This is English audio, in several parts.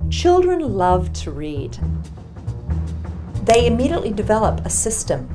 Children love to read. They immediately develop a system.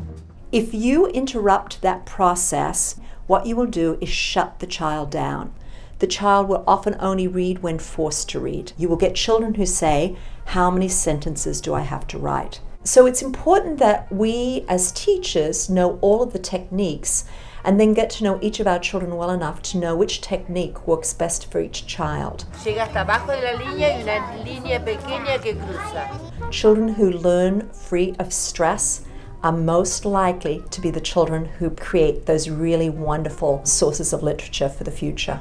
If you interrupt that process, what you will do is shut the child down. The child will often only read when forced to read. You will get children who say, "How many sentences do I have to write?" So it's important that we as teachers know all of the techniques and then get to know each of our children well enough to know which technique works best for each child. Llega hasta abajo de la línea y una línea pequeña que cruza. Children who learn free of stress are most likely to be the children who create those really wonderful sources of literature for the future.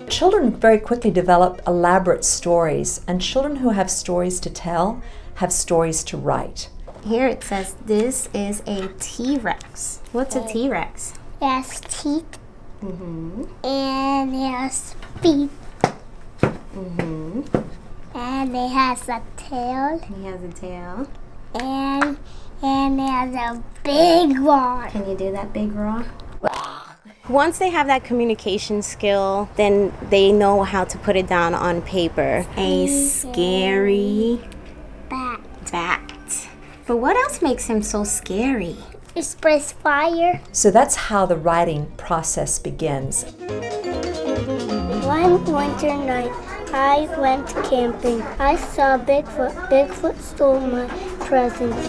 Children very quickly develop elaborate stories, and children who have stories to tell have stories to write. Here it says this is a T-Rex. What's a T-Rex? It has teeth and it has feet and it has a tail He has a tail. and it has a big one. Can you do that big roar? Once they have that communication skill, then they know how to put it down on paper. A scary bat. But what else makes him so scary? It sprays fire. So that's how the writing process begins. One winter night, I went camping. I saw Bigfoot. Bigfoot stole my presents.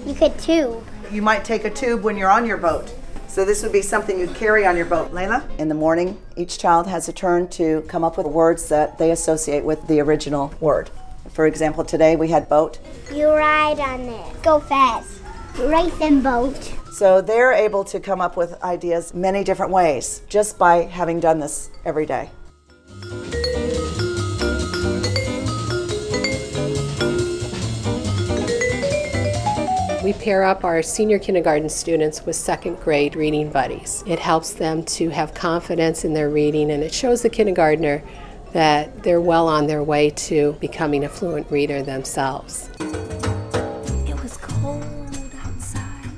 You could tube. You might take a tube when you're on your boat. So this would be something you'd carry on your boat. Layla? In the morning, each child has a turn to come up with words that they associate with the original word. For example, today we had boat. You ride on it. Go fast. Racing boat. So they're able to come up with ideas many different ways just by having done this every day. We pair up our senior kindergarten students with second grade reading buddies. It helps them to have confidence in their reading, and it shows the kindergartner that they're well on their way to becoming a fluent reader themselves. It was cold outside.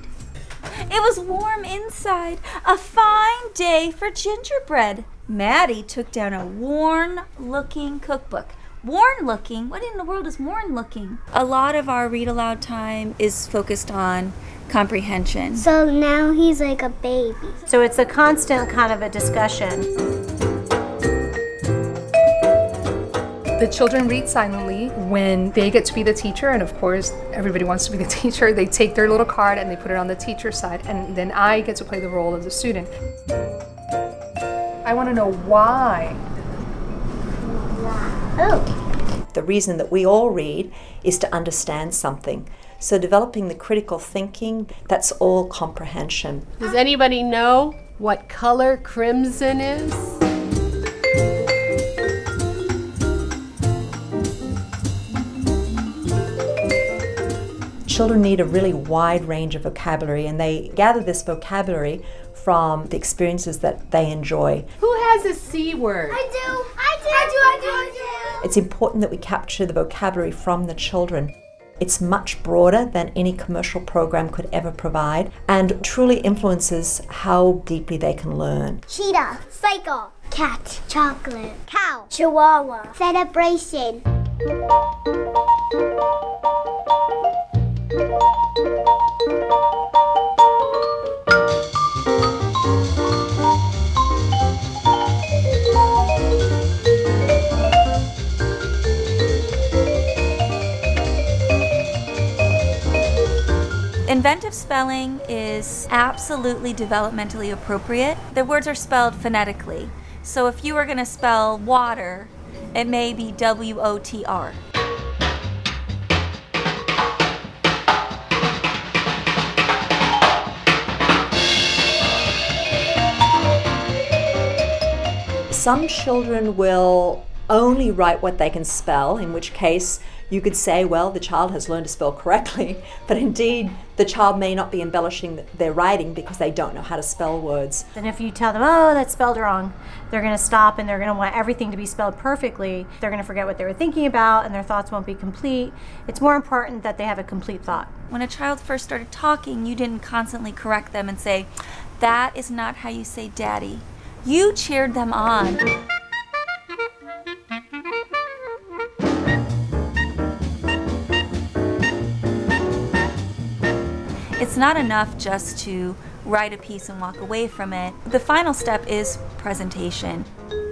It was warm inside. A fine day for gingerbread. Maddie took down a worn-looking cookbook. Worn-looking? What in the world is worn-looking? A lot of our read-aloud time is focused on comprehension. So now he's like a baby. So it's a constant kind of a discussion. The children read silently when they get to be the teacher, and of course everybody wants to be the teacher. They take their little card and they put it on the teacher's side, and then I get to play the role of the student. I want to know why. The reason that we all read is to understand something. So developing the critical thinking, that's all comprehension. Does anybody know what color crimson is? Children need a really wide range of vocabulary, and they gather this vocabulary from the experiences that they enjoy. Who has a C word? I do. It's important that we capture the vocabulary from the children. It's much broader than any commercial program could ever provide, and truly influences how deeply they can learn. Cheetah, cycle, cat, chocolate, cow, chihuahua, celebration. Inventive spelling is absolutely developmentally appropriate. The words are spelled phonetically. So if you were going to spell water, it may be W-O-T-R. Some children will only write what they can spell, in which case you could say, well, the child has learned to spell correctly, but indeed the child may not be embellishing their writing because they don't know how to spell words. And if you tell them, oh, that's spelled wrong, they're going to stop and they're going to want everything to be spelled perfectly. They're going to forget what they were thinking about and their thoughts won't be complete. It's more important that they have a complete thought. When a child first started talking, you didn't constantly correct them and say, that is not how you say daddy. You cheered them on. It's not enough just to write a piece and walk away from it. The final step is presentation.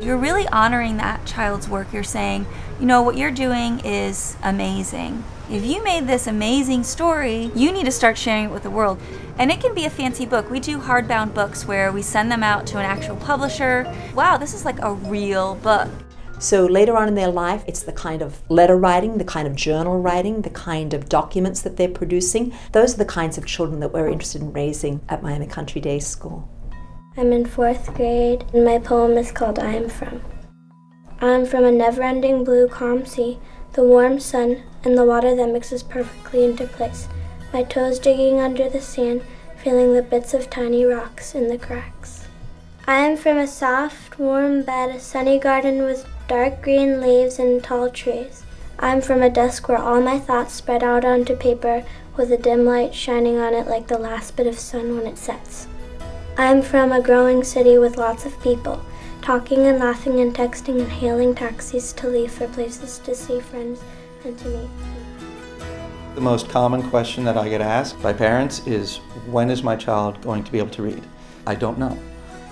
You're really honoring that child's work. You're saying, you know, what you're doing is amazing. If you made this amazing story, you need to start sharing it with the world. And it can be a fancy book. We do hardbound books where we send them out to an actual publisher. Wow, this is like a real book. So later on in their life, it's the kind of letter writing, the kind of journal writing, the kind of documents that they're producing. Those are the kinds of children that we're interested in raising at Miami Country Day School. I'm in 4th grade, and my poem is called I Am From. I am from a never-ending blue, calm sea, the warm sun, and the water that mixes perfectly into place. My toes digging under the sand, feeling the bits of tiny rocks in the cracks. I am from a soft, warm bed, a sunny garden with dark green leaves and tall trees. I'm from a desk where all my thoughts spread out onto paper with a dim light shining on it like the last bit of sun when it sets. I'm from a growing city with lots of people, talking and laughing and texting and hailing taxis to leave for places to see friends and to meet. The most common question that I get asked by parents is, when is my child going to be able to read? I don't know.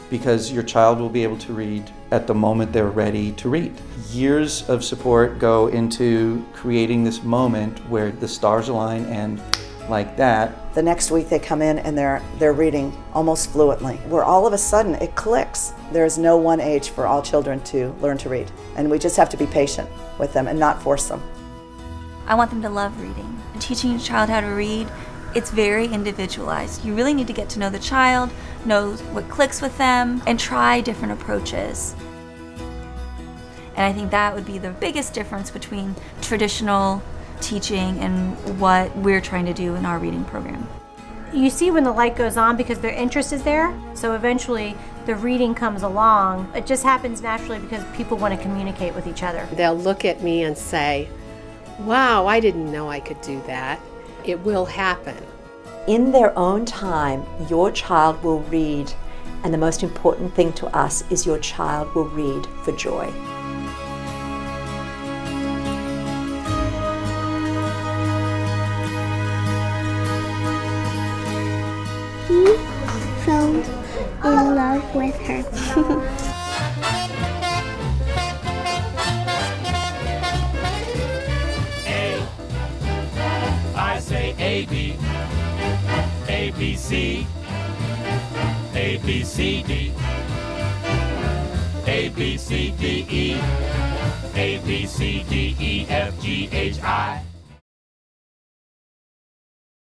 Because your child will be able to read at the moment they're ready to read. Years of support go into creating this moment where the stars align, and like that. The next week they come in and they're reading almost fluently, where all of a sudden it clicks. There is no one age for all children to learn to read, and we just have to be patient with them and not force them. I want them to love reading. Teaching a child how to read, it's very individualized. You really need to get to know the child, know what clicks with them, and try different approaches. And I think that would be the biggest difference between traditional teaching and what we're trying to do in our reading program. You see when the light goes on because their interest is there, so eventually the reading comes along. It just happens naturally because people want to communicate with each other. They'll look at me and say, wow, I didn't know I could do that. It will happen. In their own time, your child will read, and the most important thing to us is your child will read for joy. He fell in love with her. A, B, A, B, C, A, B, C, D, A, B, C, D, E, A, B, C, D, E, F, G, H, I.